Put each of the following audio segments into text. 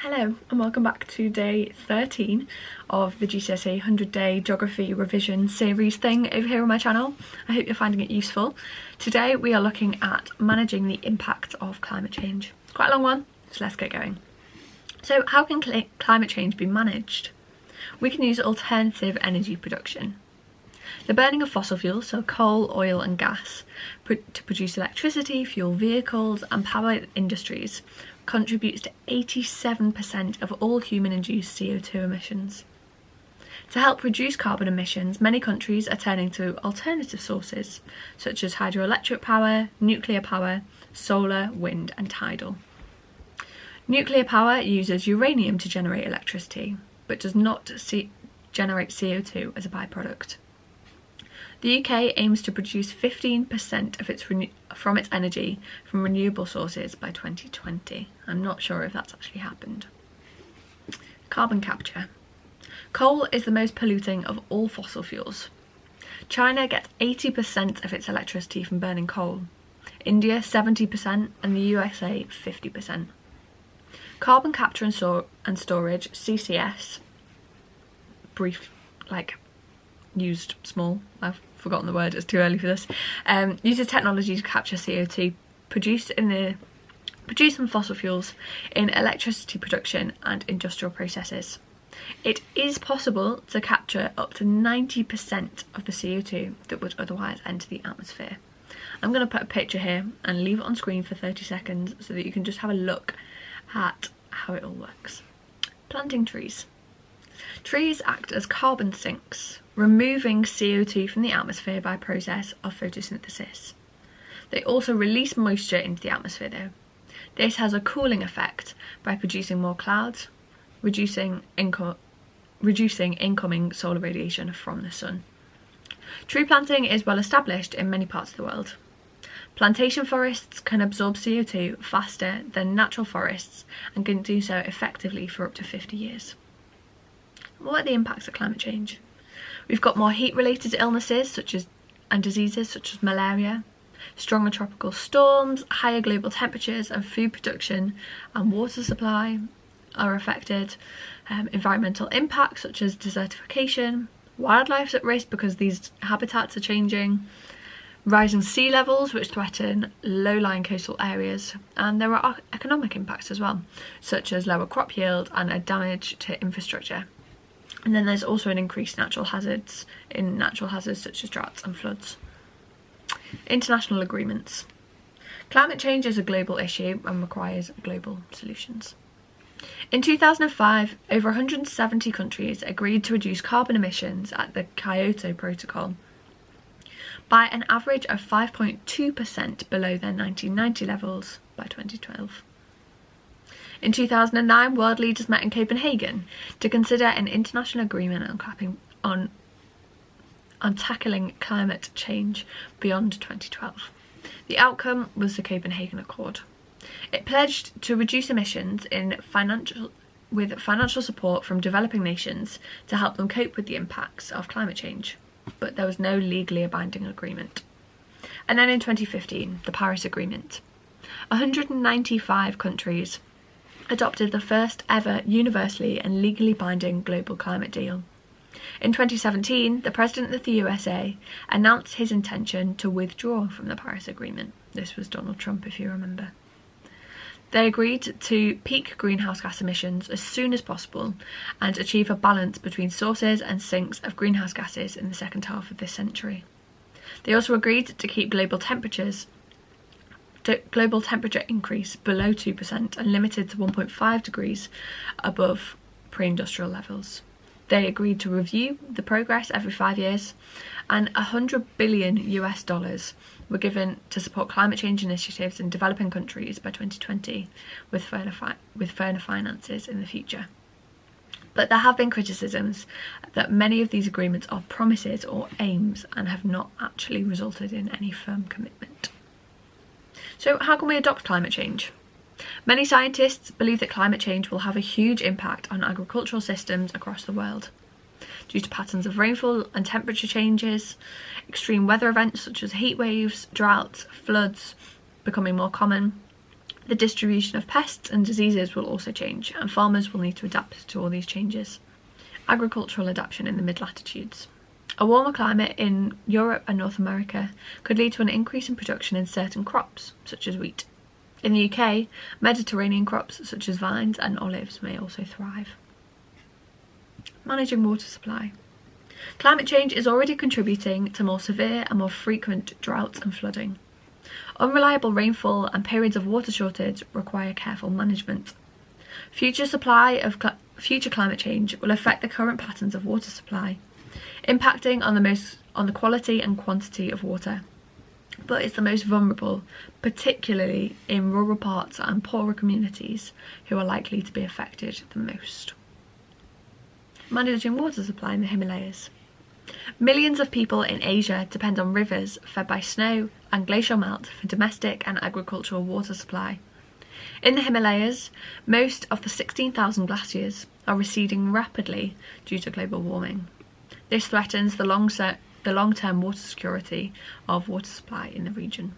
Hello and welcome back to day 13 of the GCSE 100-day Geography Revision series thing over here on my channel. I hope you're finding it useful. Today we are looking at managing the impact of climate change. It's quite a long one, so let's get going. So how can climate change be managed? We can use alternative energy production. The burning of fossil fuels, so coal, oil and gas, to produce electricity, fuel vehicles and power industries contributes to 87% of all human-induced CO2 emissions. To help reduce carbon emissions, many countries are turning to alternative sources, such as hydroelectric power, nuclear power, solar, wind and tidal. Nuclear power uses uranium to generate electricity, but does not generate CO2 as a byproduct. The UK aims to produce 15% of from its energy from renewable sources by 2020. I'm not sure if that's actually happened. Carbon capture. Coal is the most polluting of all fossil fuels. China gets 80% of its electricity from burning coal, India 70% and the USA 50%. Carbon capture and storage, CCS, used small, I've forgotten the word, it's too early for this, uses technology to capture CO2 produced from fossil fuels in electricity production and industrial processes. It is possible to capture up to 90% of the CO2 that would otherwise enter the atmosphere. I'm going to put a picture here and leave it on screen for 30 seconds so that you can just have a look at how it all works. Planting trees. Trees act as carbon sinks, removing CO2 from the atmosphere by process of photosynthesis. They also release moisture into the atmosphere though. This has a cooling effect by producing more clouds, reducing incoming solar radiation from the sun. Tree planting is well established in many parts of the world. Plantation forests can absorb CO2 faster than natural forests and can do so effectively for up to 50 years. What are the impacts of climate change? We've got more heat-related illnesses and diseases such as malaria, stronger tropical storms, higher global temperatures and food production and water supply are affected, environmental impacts such as desertification, wildlife's at risk because these habitats are changing, rising sea levels which threaten low-lying coastal areas, and there are economic impacts as well, such as lower crop yield and a damage to infrastructure. And then there's also an increased natural hazards such as droughts and floods. International agreements. Climate change is a global issue and requires global solutions. In 2005, over 170 countries agreed to reduce carbon emissions at the Kyoto Protocol by an average of 5.2% below their 1990 levels by 2012. In 2009, world leaders met in Copenhagen to consider an international agreement on tackling climate change beyond 2012. The outcome was the Copenhagen Accord. It pledged to reduce emissions with financial support from developing nations to help them cope with the impacts of climate change, but there was no legally binding agreement. And then in 2015, the Paris Agreement. 195 countries adopted the first ever universally and legally binding global climate deal. In 2017, the President of the USA announced his intention to withdraw from the Paris Agreement. This was Donald Trump, if you remember. They agreed to peak greenhouse gas emissions as soon as possible and achieve a balance between sources and sinks of greenhouse gases in the second half of this century. They also agreed to keep global temperature increase below 2% and limited to 1.5 degrees above pre-industrial levels. They agreed to review the progress every 5 years, and $100 billion were given to support climate change initiatives in developing countries by 2020, with further finances in the future. But there have been criticisms that many of these agreements are promises or aims and have not actually resulted in any firm commitment. So how can we adopt climate change? Many scientists believe that climate change will have a huge impact on agricultural systems across the world. Due to patterns of rainfall and temperature changes, extreme weather events such as heat waves, droughts, floods becoming more common, The distribution of pests and diseases will also change, and farmers will need to adapt to all these changes. Agricultural adaptation in the mid-latitudes. A warmer climate in Europe and North America could lead to an increase in production in certain crops, such as wheat. In the UK, Mediterranean crops such as vines and olives may also thrive. Managing water supply. Climate change is already contributing to more severe and more frequent droughts and flooding. Unreliable rainfall and periods of water shortage require careful management. Future climate change will affect the current patterns of water supply, impacting on the quality and quantity of water. But it's the most vulnerable, particularly in rural parts and poorer communities, who are likely to be affected the most. Managing water supply in the Himalayas. Millions of people in Asia depend on rivers fed by snow and glacial melt for domestic and agricultural water supply. In the Himalayas, most of the 16,000 glaciers are receding rapidly due to global warming. This threatens the long-term water security of water supply in the region.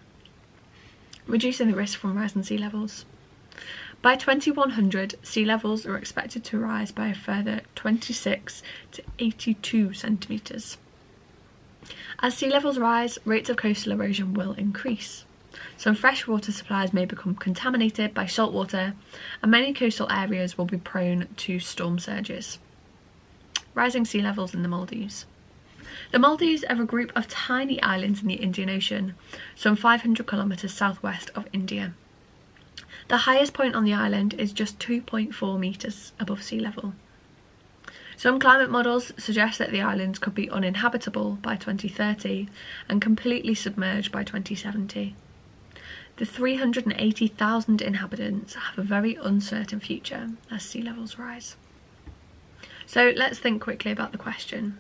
Reducing the risk from rising sea levels. By 2100, sea levels are expected to rise by a further 26 to 82 centimetres. As sea levels rise, rates of coastal erosion will increase. Some freshwater supplies may become contaminated by saltwater, and many coastal areas will be prone to storm surges. Rising sea levels in the Maldives. The Maldives are a group of tiny islands in the Indian Ocean, some 500 kilometres southwest of India. The highest point on the island is just 2.4 metres above sea level. Some climate models suggest that the islands could be uninhabitable by 2030 and completely submerged by 2070. The 380,000 inhabitants have a very uncertain future as sea levels rise. So let's think quickly about the question: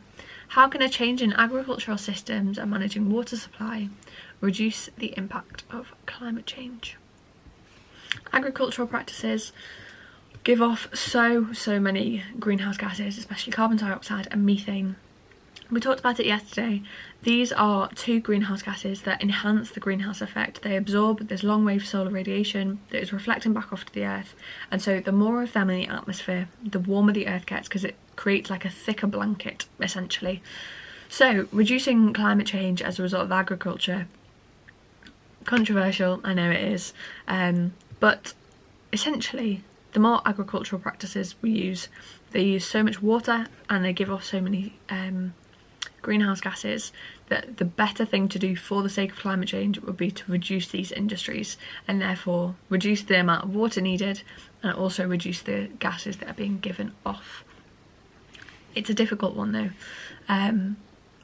how can a change in agricultural systems and managing water supply reduce the impact of climate change? Agricultural practices give off so many greenhouse gases, especially carbon dioxide and methane. We talked about it yesterday. These are two greenhouse gases that enhance the greenhouse effect. They absorb this long wave solar radiation that is reflecting back off to the earth, and so the more of them in the atmosphere, the warmer the earth gets, because it creates like a thicker blanket essentially. So reducing climate change as a result of agriculture, controversial, I know it is, but essentially the more agricultural practices we use, they use so much water and they give off so many greenhouse gases that the better thing to do for the sake of climate change would be to reduce these industries and therefore reduce the amount of water needed and also reduce the gases that are being given off. It's a difficult one though,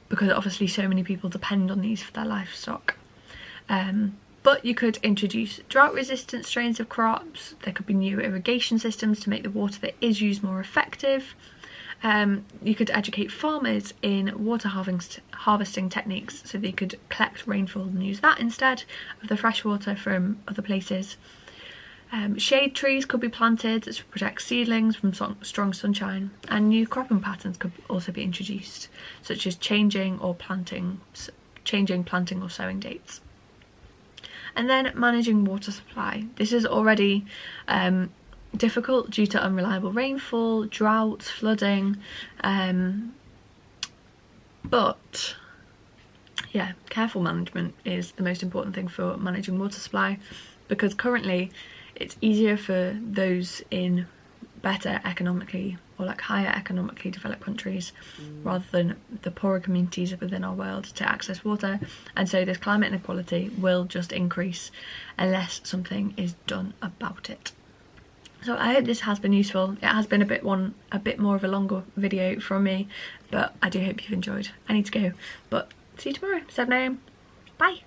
because obviously so many people depend on these for their livestock. But you could introduce drought-resistant strains of crops. There could be new irrigation systems to make the water that is used more effective. You could educate farmers in water harvesting techniques so they could collect rainfall and use that instead of the fresh water from other places. Shade trees could be planted to protect seedlings from strong sunshine, and new cropping patterns could also be introduced, such as changing planting or sowing dates. And then managing water supply. This is already difficult due to unreliable rainfall, droughts, flooding, but yeah, careful management is the most important thing for managing water supply, because currently it's easier for those in better economically or like higher economically developed countries rather than the poorer communities within our world to access water, and so this climate inequality will just increase unless something is done about it. So I hope this has been useful. It has been a bit more of a longer video from me, but I do hope you've enjoyed. I need to go, but see you tomorrow, 7 AM. Bye.